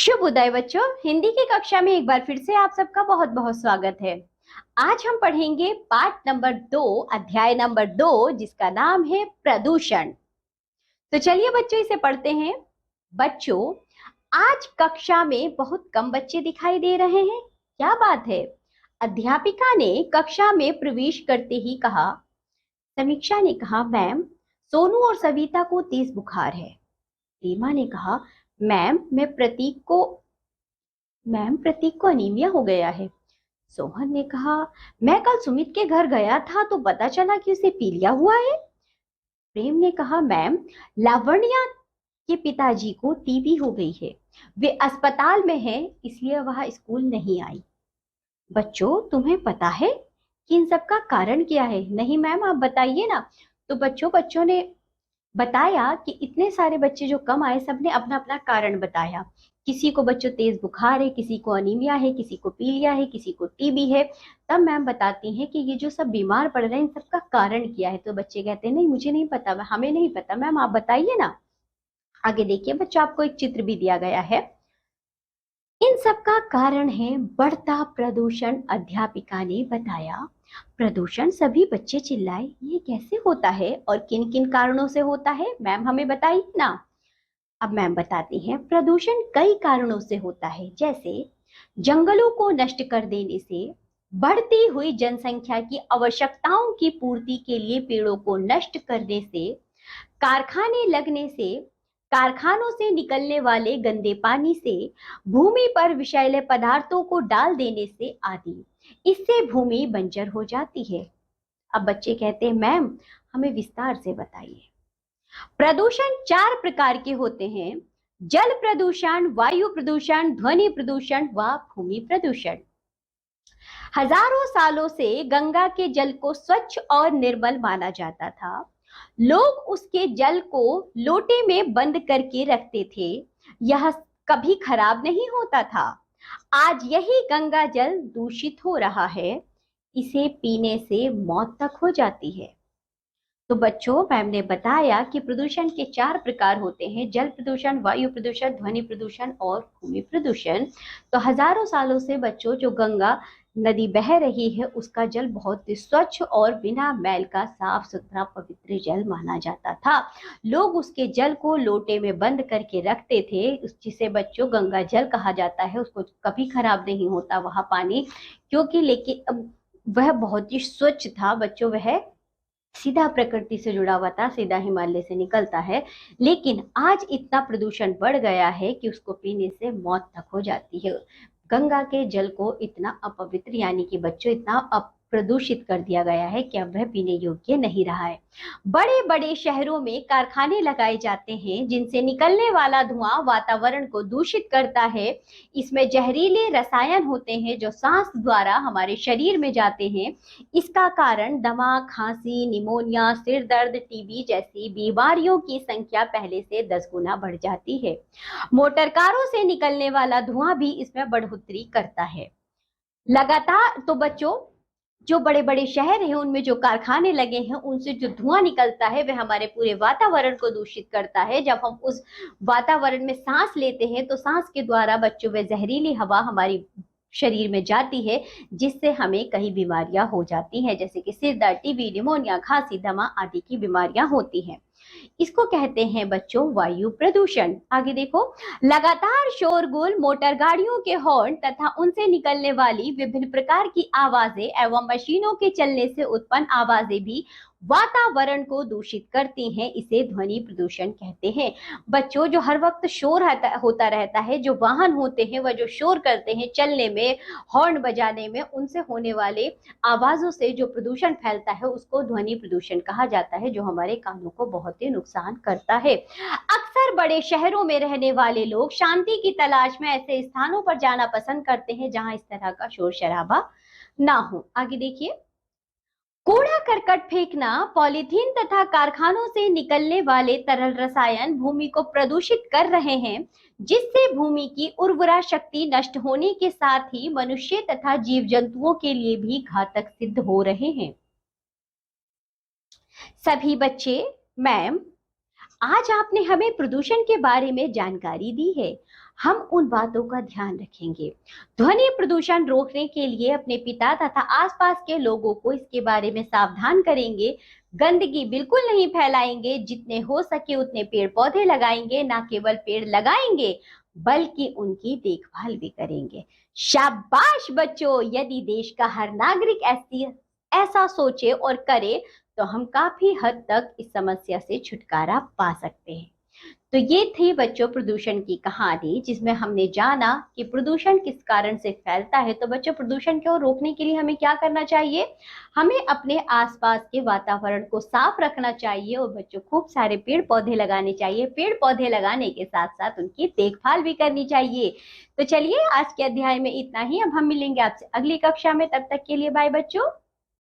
शुभ उदय बच्चों। हिंदी की कक्षा में एक बार फिर से आप सबका बहुत बहुत स्वागत है। आज हम पढ़ेंगे पाठ नंबर 2, अध्याय नंबर 2, जिसका नाम है प्रदूषण। तो चलिए बच्चों इसे पढ़ते हैं। बच्चों, आज कक्षा में बहुत कम बच्चे दिखाई दे रहे हैं, क्या बात है? अध्यापिका ने कक्षा में प्रवेश करते ही कहा। समीक्षा ने कहा, मैम, सोनू और सविता को तेज बुखार है। रीमा ने कहा, मैम प्रतीक को अनीमिया हो गया है। सोहन ने कहा, मैं कल सुमित के घर गया था तो पता चला कि उसे पीलिया हुआ है। प्रेम ने कहा, मैम, लावण्या के पिताजी को टीबी हो गई है, वे अस्पताल में हैं, इसलिए वह स्कूल नहीं आई। बच्चों, तुम्हें पता है कि इन सब का कारण क्या है? नहीं मैम, आप बताइए ना। तो बच्चों ने बताया कि इतने सारे बच्चे जो कम आए, सबने अपना अपना कारण बताया। किसी को बच्चों तेज बुखार है, किसी को अनीमिया है, किसी को पीलिया है, किसी को टीबी है। तब मैम बताती हैं कि ये जो सब बीमार पड़ रहे हैं, इन सब का कारण क्या है। तो बच्चे कहते हैं, नहीं मुझे नहीं पता, हमें नहीं पता। मैम आप बताइए ना। आगे देखिए बच्चों, आपको एक चित्र भी दिया गया है। इन सब का कारण है बढ़ता प्रदूषण। अध्यापिका ने बताया, प्रदूषण। सभी बच्चे चिल्लाए, ये कैसे होता है और किन किन कारणों से होता है? मैम हमें बताइए ना। अब मैम बताती हैं, प्रदूषण कई कारणों से होता है, जैसे जंगलों को नष्ट कर देने से, बढ़ती हुई जनसंख्या की आवश्यकताओं की पूर्ति के लिए पेड़ों को नष्ट करने से, कारखाने लगने से, कारखानों से निकलने वाले गंदे पानी से, भूमि पर विषैले पदार्थों को डाल देने से आदि। इससे भूमि बंजर हो जाती है। अब बच्चे कहते हैं, मैम हमें विस्तार से बताइए। प्रदूषण 4 प्रकार के होते हैं: जल प्रदूषण, वायु प्रदूषण, ध्वनि प्रदूषण व भूमि प्रदूषण। हजारों सालों से गंगा के जल को स्वच्छ और निर्मल माना जाता था। लोग उसके जल को लोटे में बंद करके रखते थे, यह कभी खराब नहीं होता था। आज यही गंगा जल दूषित हो रहा है, इसे पीने से मौत तक हो जाती है। तो बच्चों, मैम ने बताया कि प्रदूषण के 4 प्रकार होते हैं: जल प्रदूषण, वायु प्रदूषण, ध्वनि प्रदूषण और भूमि प्रदूषण। तो हजारों सालों से बच्चों जो गंगा नदी बह रही है, उसका जल बहुत ही स्वच्छ और बिना मैल का साफ सुथरा पवित्र जल माना जाता था। लोग उसके जल को लोटे में बंद करके रखते थे, जिसे बच्चों गंगा जल कहा जाता है। उसको कभी खराब नहीं होता वह पानी, क्योंकि लेकिन वह बहुत ही स्वच्छ था बच्चों। वह सीधा प्रकृति से जुड़ा हुआ था, सीधा हिमालय से निकलता है। लेकिन आज इतना प्रदूषण बढ़ गया है कि उसको पीने से मौत तक हो जाती है। गंगा के जल को इतना अपवित्र, यानी कि बच्चों इतना प्रदूषित कर दिया गया है कि अब वह पीने योग्य नहीं रहा है। बड़े बड़े शहरों में कारखाने लगाए जाते हैं, जिनसे निकलने वाला धुआं वातावरण को दूषित करता है। इसमें जहरीले रसायन होते हैं जो सांस द्वारा हमारे शरीर में जाते हैं। इसका कारण दमा, खांसी, निमोनिया, सिर दर्द, टीबी जैसी बीमारियों की संख्या पहले से 10 गुना बढ़ जाती है। मोटर कारों से निकलने वाला धुआं भी इसमें बढ़ोतरी करता है लगातार। तो बच्चों, जो बड़े बड़े शहर हैं उनमें जो कारखाने लगे हैं, उनसे जो धुआं निकलता है वह हमारे पूरे वातावरण को दूषित करता है। जब हम उस वातावरण में सांस लेते हैं तो सांस के द्वारा बच्चों वह जहरीली हवा हमारी शरीर में जाती है, जिससे हमें कई बीमारियां हो जाती हैं, जैसे कि सिर दर्द, टीबी, निमोनिया, खांसी, दमा आदि की बीमारियां होती हैं। इसको कहते हैं बच्चों वायु प्रदूषण। आगे देखो, लगातार शोरगुल, मोटर गाड़ियों के हॉर्न तथा उनसे निकलने वाली विभिन्न प्रकार की आवाजें एवं मशीनों के चलने से उत्पन्न आवाजें भी वातावरण को दूषित करती हैं। इसे ध्वनि प्रदूषण कहते हैं। बच्चों, जो हर वक्त शोर होता रहता है, जो वाहन होते हैं वह जो शोर करते हैं चलने में, हॉर्न बजाने में, उनसे होने वाले आवाजों से जो प्रदूषण फैलता है उसको ध्वनि प्रदूषण कहा जाता है, जो हमारे कानों को बहुत ही नुकसान करता है। अक्सर बड़े शहरों में रहने वाले लोग शांति की तलाश में ऐसे स्थानों पर जाना पसंद करते हैं जहां इस तरह का शोर शराबा ना हो। आगे देखिए, कूड़ा करकट फेंकना, पॉलीथीन तथा कारखानों से निकलने वाले तरल रसायन भूमि को प्रदूषित कर रहे हैं, जिससे भूमि की उर्वरा शक्ति नष्ट होने के साथ ही मनुष्य तथा जीव जंतुओं के लिए भी घातक सिद्ध हो रहे हैं। सभी बच्चे, मैम आज आपने हमें प्रदूषण के बारे में जानकारी दी है। हम उन बातों का ध्यान रखेंगे। ध्वनि प्रदूषण रोकने के लिए अपने पिता तथा आसपास के लोगों को इसके बारे में सावधान करेंगे। गंदगी बिल्कुल नहीं फैलाएंगे, जितने हो सके उतने पेड़ पौधे लगाएंगे, ना केवल पेड़ लगाएंगे बल्कि उनकी देखभाल भी करेंगे। शाबाश बच्चों, यदि देश का हर नागरिक ऐसा सोचे और करे तो हम काफी हद तक इस समस्या से छुटकारा पा सकते हैं। तो ये थी बच्चों प्रदूषण की कहानी, जिसमें हमने जाना कि प्रदूषण किस कारण से फैलता है। तो बच्चों, प्रदूषण को रोकने के लिए हमें क्या करना चाहिए? हमें अपने आसपास के वातावरण को साफ रखना चाहिए और बच्चों खूब सारे पेड़ पौधे लगाने चाहिए। पेड़ पौधे लगाने के साथ साथ उनकी देखभाल भी करनी चाहिए। तो चलिए, आज के अध्याय में इतना ही। अब हम मिलेंगे आपसे अगली कक्षा में। तब तक के लिए बाय बच्चों।